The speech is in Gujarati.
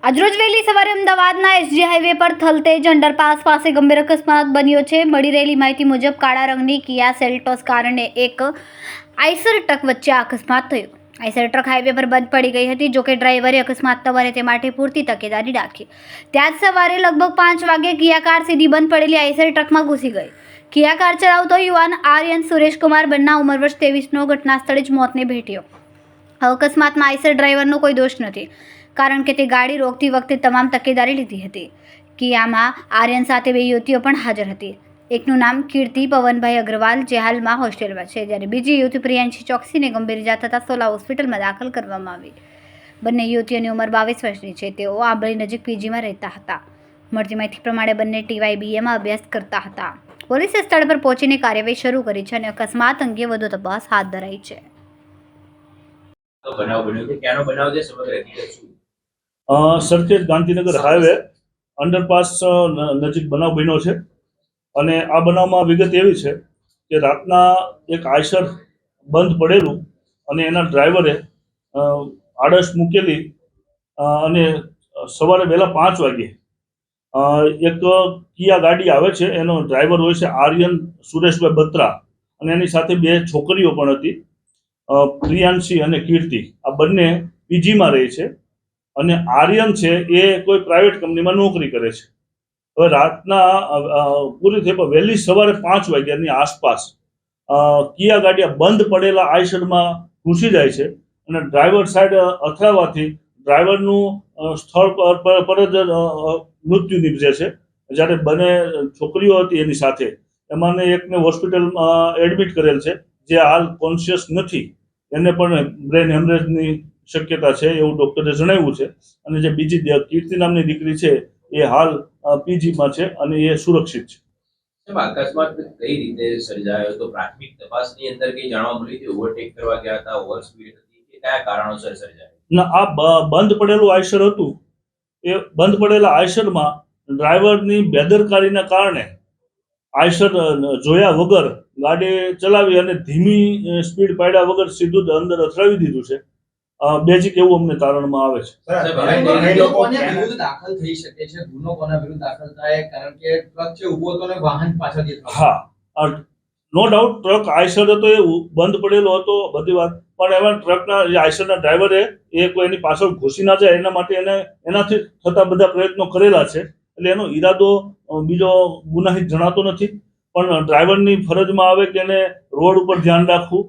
આજરોજ વહેલી સવારે અમદાવાદના એસજી હાઈવે પર થલતેજ અંડરપાસ પાસે ગંભીર અકસ્માત બન્યો છે. મળી રહેલી માહિતી મુજબ કાળા રંગની કિયા સેલ્ટોસ કારને એક આઈસર ટ્રક વચ્ચે અકસ્માત થયો. આઈસર ટ્રક હાઈવે પર બંધ પડી ગઈ હતી. જોકે ડ્રાઈવરે અકસ્માત ન બને તે માટે પૂરતી તકેદારી રાખી. ત્યાં જ સવારે લગભગ 5 વાગે કિયા કાર સીધી બંધ પડેલી આઈસર ટ્રકમાં ઘૂસી ગઈ. કિયા કાર ચલાવતો યુવાન આર્યન સુરેશકુમાર બન્ના ઉંમર વર્ષ 23નો ઘટના સ્થળે જ મોતને ભેટ્યો. અકસ્માતમાં આઈસર ડ્રાઈવરનો કોઈ દોષ નથી, કારણ કે તે ગાડી રોકતી વખતે તમામ તકેદારી લીધી હતી. કિયામાં આર્યન સાથે 2 યુવતીઓ પણ હાજર હતી. એકનું નામ કીર્તિ પવનભાઈ અગ્રવાલ, જે હાલમાં હોસ્ટેલમાં છે, જ્યારે બીજી યુવતી પ્રિયાંશી ચોકસીને ગંભીર ઇજા થતાં સોલા હોસ્પિટલમાં દાખલ કરવામાં આવી. બંને યુવતીઓની ઉંમર 22 વર્ષની છે. તેઓ આંબળી નજીક પીજીમાં રહેતા હતા. મળતી માહિતી પ્રમાણે બંને TYBAમાં અભ્યાસ કરતા હતા. પોલીસે સ્થળ પર પહોંચીને કાર્યવાહી શરૂ કરી છે અને અકસ્માત અંગે વધુ તપાસ હાથ ધરાઈ છે. સરખેજ ગાંધીનગર હાઈવે અંડરપાસ નજીક બનાવ બન્યો છે. અને આ બનાવમાં વિગત એવી છે કે રાતના એક આઈસર બંધ પડેલું અને એના ડ્રાઈવરે આડસ મૂકેલી અને સવારે વહેલા 5 વાગે એક કિયા ગાડી આવે છે. એનો ડ્રાઈવર હોય છે આર્યન સુરેશભાઈ બત્રા, અને એની સાથે 2 છોકરીઓ પણ હતી, પ્રિયાંશી અને કીર્તિ. આ બંને પીજીમાં રહે છે અને આર્યન છે એ કોઈ પ્રાઇવેટ કંપનીમાં નોકરી કરે છે. હવે રાતના પૂરી થઈ પણ વહેલી સવારે 5 વાગ્યાની આસપાસ કિયા ગાડી બંધ પડેલા આઈસરમાં ઘૂસી જાય છે અને ડ્રાઈવર સાઈડ અથડાવાથી ડ્રાઈવરનું સ્થળ પર જ મૃત્યુ નીપજે છે. જ્યારે બંને છોકરીઓ હતી એની સાથે, એમાંને એકને હોસ્પિટલમાં એડમિટ કરેલ છે, જે હાલ કોન્શિયસ નથી. એને પણ બ્રેન હેમરેજની શક્યતા છે એવું ડોક્ટરે જણાવ્યું છે. અને જે બીજી કીર્તિ નામની દીકરી છે એ હાલ પીજીમાં છે અને એ સુરક્ષિત છે. અકસ્માત કઈ રીતે સર્જાયો તો પ્રાથમિક તપાસની અંદર કઈ જાણવા મળ્યું કે ઓવરટેક કરવા ગયા હતા, ઓવર સ્પીડ હતી કે કયા કારણોસર સર્જાયો? ના, આ બંધ પડેલું આઈસર હતું. એ બંધ પડેલા આઈસરમાં ડ્રાઈવરની બેદરકારીના કારણે આઈસર જોયા વગર ગાડી ચલાવી અને ધીમી સ્પીડ પાડ્યા વગર સીધું જ અંદર અથડાવી દીધું છે. બેઝિક એવું અમને તારણમાં આવે છે. કોના વિરુદ્ધ દાખલ થઈ શકે છે? ગુનો કોના વિરુદ્ધ દાખલ થાય? કારણ કે ટ્રક છે ઉભો હતો ને વાહન પાછળથી. હા, નો ડાઉટ ટ્રક આઈસર હતો, એ બંધ પડેલો હતો, બધી વાત. પણ એમાં ટ્રકના આઈસરના ડ્રાઈવરે એ કોઈ એની પાછળ ઘૂસી ના જાય એના માટે એનાથી થતા બધા પ્રયત્નો કરેલા છે. એટલે એનો ઈરાદો બીજો ગુનાહિત જણાતો નથી. પણ ડ્રાઈવરની ફરજમાં આવે કે એને રોડ ઉપર ધ્યાન રાખવું,